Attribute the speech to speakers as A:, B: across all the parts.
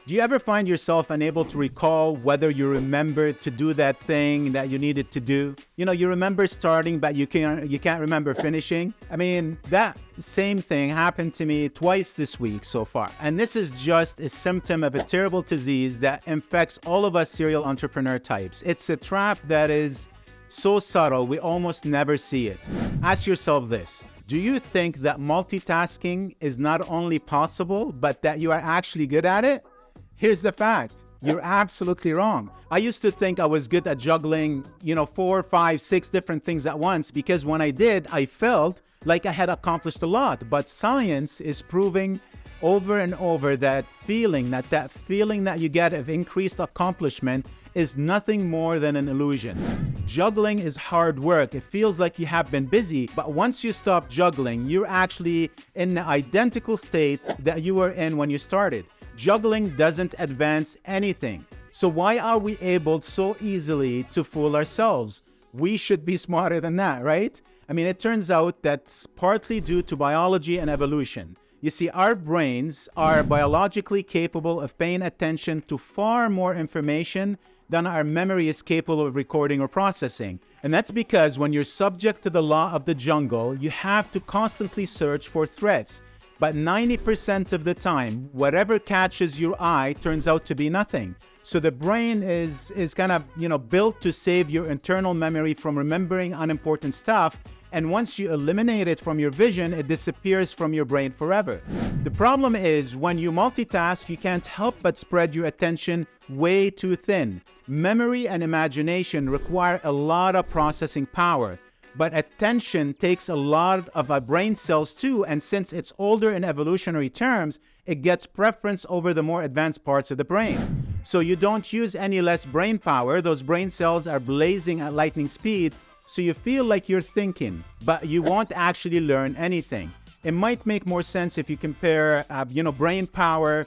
A: Do you ever find yourself unable to recall whether you remembered to do that thing that you needed to do? You remember starting, but you can't remember finishing. I mean, that same thing happened to me twice this week so far. And this is just a symptom of a terrible disease that infects all of us serial entrepreneur types. It's a trap that is so subtle, we almost never see it. Ask yourself this. Do you think that multitasking is not only possible, but that you are actually good at it? Here's the fact. You're absolutely wrong. I used to think I was good at juggling, 4, 5, 6 different things at once because when I did, I felt like I had accomplished a lot. But science is proving over and over that feeling that you get of increased accomplishment is nothing more than an illusion. Juggling is hard work. It feels like you have been busy, but once you stop juggling, you're actually in the identical state that you were in when you started. Juggling doesn't advance anything. So why are we able so easily to fool ourselves? We should be smarter than that, right? I mean, it turns out that's partly due to biology and evolution. You see, our brains are biologically capable of paying attention to far more information than our memory is capable of recording or processing. And that's because when you're subject to the law of the jungle, you have to constantly search for threats. But 90% of the time, whatever catches your eye turns out to be nothing. So the brain is kind of, built to save your internal memory from remembering unimportant stuff. And once you eliminate it from your vision, it disappears from your brain forever. The problem is when you multitask, you can't help but spread your attention way too thin. Memory and imagination require a lot of processing power. But attention takes a lot of our brain cells too, and since it's older in evolutionary terms, it gets preference over the more advanced parts of the brain. So you don't use any less brain power. Those brain cells are blazing at lightning speed, so you feel like you're thinking, but you won't actually learn anything. It might make more sense if you compare, brain power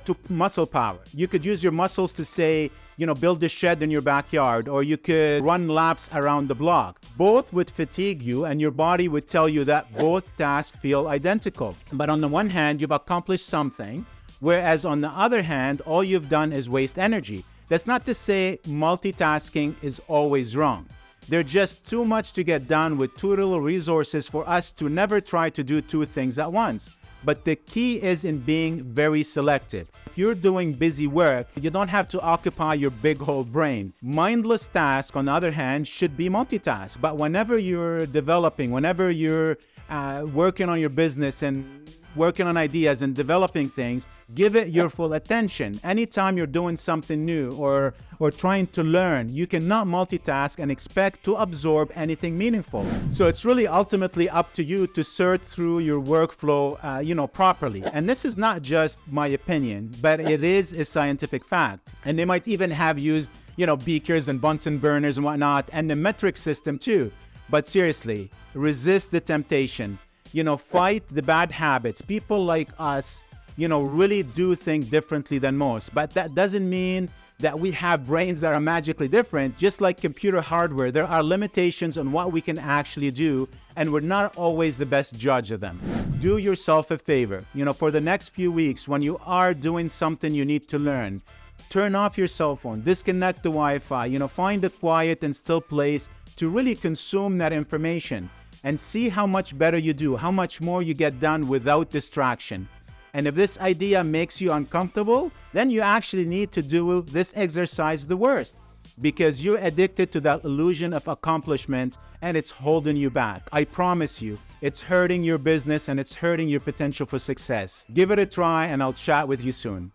A: to muscle power. You could use your muscles to say, build a shed in your backyard, or you could run laps around the block. Both would fatigue you, and your body would tell you that both tasks feel identical. But on the one hand, you've accomplished something, whereas on the other hand, all you've done is waste energy. That's not to say multitasking is always wrong. There's just too much to get done with too little resources for us to never try to do two things at once. But the key is in being very selective. If you're doing busy work, you don't have to occupy your big old brain. Mindless tasks, on the other hand, should be multitasked. But whenever you're developing, whenever you're working on your business and working on ideas and developing things, give it your full attention. Anytime you're doing something new or trying to learn, you cannot multitask and expect to absorb anything meaningful. So it's really ultimately up to you to sort through your workflow, properly. And this is not just my opinion, but it is a scientific fact. And they might even have used, beakers and Bunsen burners and whatnot, and the metric system too. But seriously, resist the temptation. Fight the bad habits. People like us, really do think differently than most. But that doesn't mean that we have brains that are magically different. Just like computer hardware, there are limitations on what we can actually do, and we're not always the best judge of them. Do yourself a favor. For the next few weeks, when you are doing something you need to learn, turn off your cell phone, disconnect the Wi-Fi, find a quiet and still place to really consume that information. And see how much better you do, how much more you get done without distraction. And if this idea makes you uncomfortable, then you actually need to do this exercise the worst, because you're addicted to that illusion of accomplishment and it's holding you back. I promise you, it's hurting your business and it's hurting your potential for success. Give it a try and I'll chat with you soon.